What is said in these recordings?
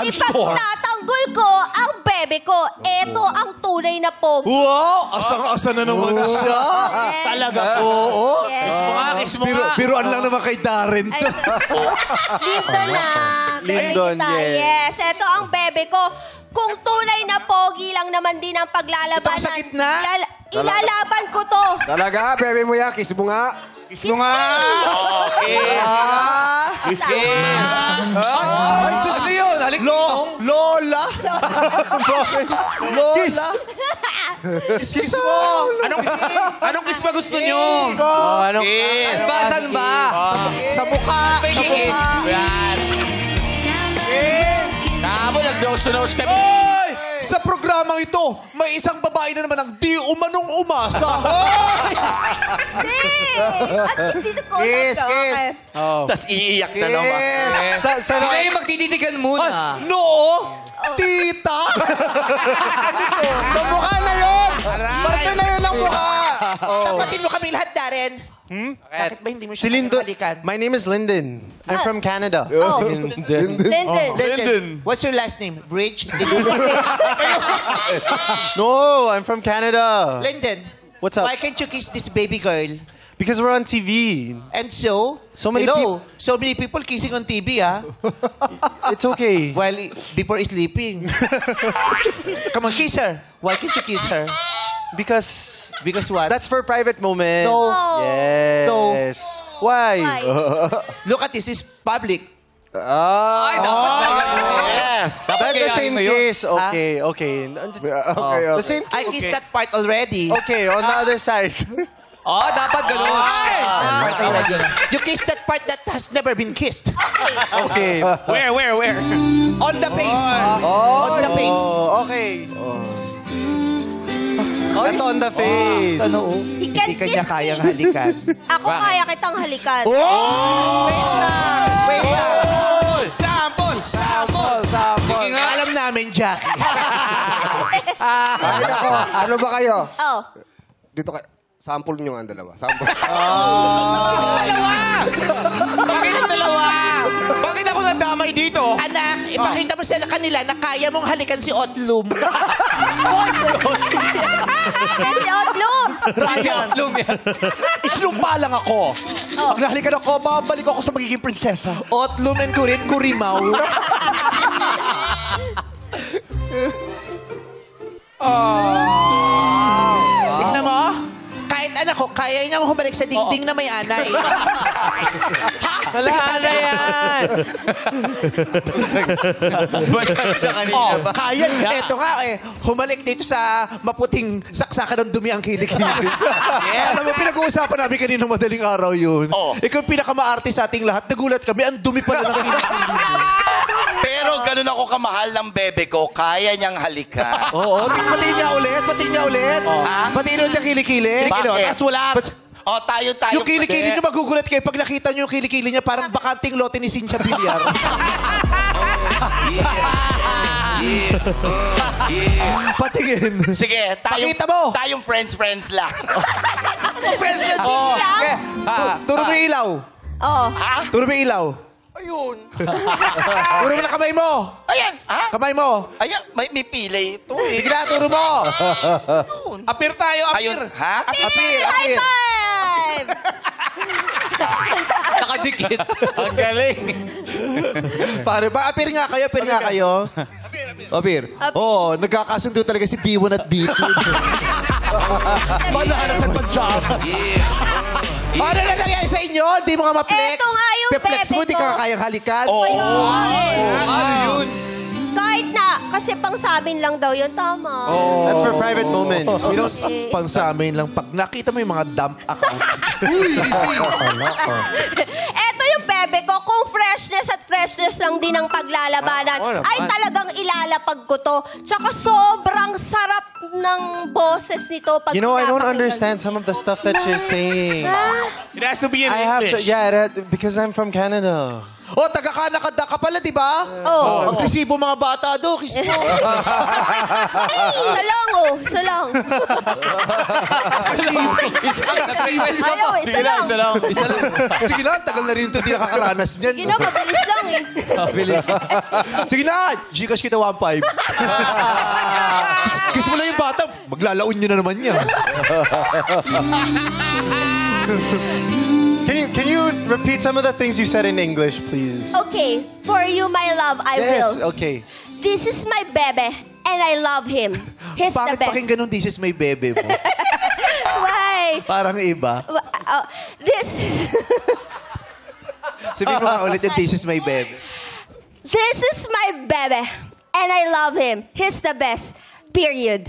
Ipagtatanggol ko ang bebe ko. Ito ang tunay na pogi. Wow! Asang-asa na naman siya. Talaga po. Oo. Kiss mo nga. Biruan lang naman kay Darren to. Lindon na. Lindon, yes. Ito ang bebe ko. Kung tunay na pogi lang naman din ang paglalabanan. Ito sa gitna? Ilalaban ko to. Talaga, bebe mo yan. Kiss mo nga. Kiss mo nga. Kiss. Ay, sus! Ano yun? Lola? Lola? Kiss mo! Anong kiss ba gusto nyo? Anong kiss? Saan ba? Sa mukha! Sa mukha! Kamo, nag-nose-to-nose kami. Oy! Sa programang ito, may isang babae na naman ang di umanong umasa. Hindi! At least dito ko. Kiss. Tapos iiyak na naman. Sino yung magtititigan muna? No! Tita! Sa mukha na yun! Parte na yun ang mukha! Tapatin mo kaming lahat, Darren. Bakit ba hindi mo siya halikan? My name is Lyndon. I'm from Canada. Oh. Lyndon. What's your last name? Bridge? No, I'm from Canada. Lyndon. What's up? Why can't you kiss this baby girl? Because we're on TV. And so? So many So many people kissing on TV, ha? It's okay. While before sleeping. Come on, kiss her. Why can't you kiss her? Because what? that's for private moments. No. Yes. No. Why? Look at this is public. Yes. That's the same case. Okay. The same I kissed that part already. Okay, on the other side. Dapat ganun. You kissed that part that has never been kissed. Okay. Where? On the face. On the face. Okay. That's on the face. Hindi kanya kayang halikan. Ako kaya kitang halikan. Wait lang. Sample. Alam namin, Jackie. Ano ba kayo? Oh. Dito kayo. Sample nyo nga ang dalawa. Sample. Bakit ang dalawa? Bakit ako nadamay dito? Anak, ipakita mo sa kanila na kaya mong halikan si Otlum. Si Otlum. Otlum yan. Islumpa lang ako. Oh. Pag nahalikan ako, babalik ako sa magiging prinsesa. Otlum and Kurimaw. Tignan mo, kahit anak ko, kaya niyang humalik sa dingding na may anay. Wala na yan. Basta na kanina ba? Kaya niya. Ito nga humalik dito sa maputing saksakan ng dumi ang kilikili. Yes. Alam mo, pinag-uusapan namin kanina madaling araw yun. Ikaw pinakamaarte sa ating lahat. Nagulat kami, ang dumi pala ng kilikili. Pero ganun ako kamahal ng bebe ko, kaya niyang halikan. Oo, patiin niya ulit. Patiin ulit ang kilikili. Bakit? Tapos wala. Tayo. Yung kilikili niyo, magugulat kayo. Pag nakita niyo yung kilikili niya, parang bakanting lote ni Cynthia Villar. Patingin. Sige, Pakita mo. tayong friends lang. Turo mo yung ilaw. Oh. Turo mo yung ilaw. Ayun. Turo mo na kamay mo. Ayan, ha? Kamay mo. Ayan, may pilay ito eh. Bigla, turo mo. Apir tayo, Ayun, ha? Apir. High five! Nakadikit. Ang galing. Pare, apir nga kayo. Apir. Oo, nagkakasundo talaga si B1 at B2. Banana sa pag-job. Ano na nangyari sa inyo? Hindi mo nga ma-flex. Eto nga yung Pe-flex mo, bebe hindi ka ko. kayang halikan. Ano yun? Kahit na, kasi pang sa amin lang daw yun, tama. That's for private moments. We don't... Pang sa amin lang. Pag nakita mo yung mga dump accounts. Eto yung bebe ko, kung freshness lang din ang paglalabanan, ay talagang ilalapag ko to. Tsaka sobrang sarap ng boses nito pag You know, I don't pinapakinggan. understand some of the stuff that you're saying. It has to be in I have to, English. because I'm from Canada. Oh, taga-Canada ka pala, di ba? Oh. Agresibo mga bata do, kiss mo. Isa lang, oh. Isa lang. Ayaw, isa lang. Isa lang. Sige na, tagal na rin ito, di nakakaranas niyan. Sige na, mabilis lang eh. Bilis. Sige na, Gcash kita 1.5. Kiss mo lang yung bata, maglalaon nyo na naman yan. Can you repeat some of the things you said in English, please? Okay, for you, my love, I will. Okay. This is my bebe, and I love him. He's the Bakit best. pakinggan nung this is my bebe mo? Why? Parang iba. This... Sabihin mo nga ulit yung this is my bebe. This is my bebe, and I love him. He's the best. Period.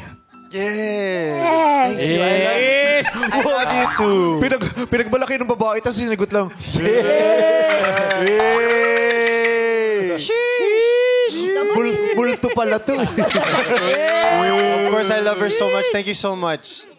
Yeah. Yes. I love you too. Pinagmalaki ng babae, tapos sinagot lang. Multo pala to. Of course, I love her so much. Thank you so much.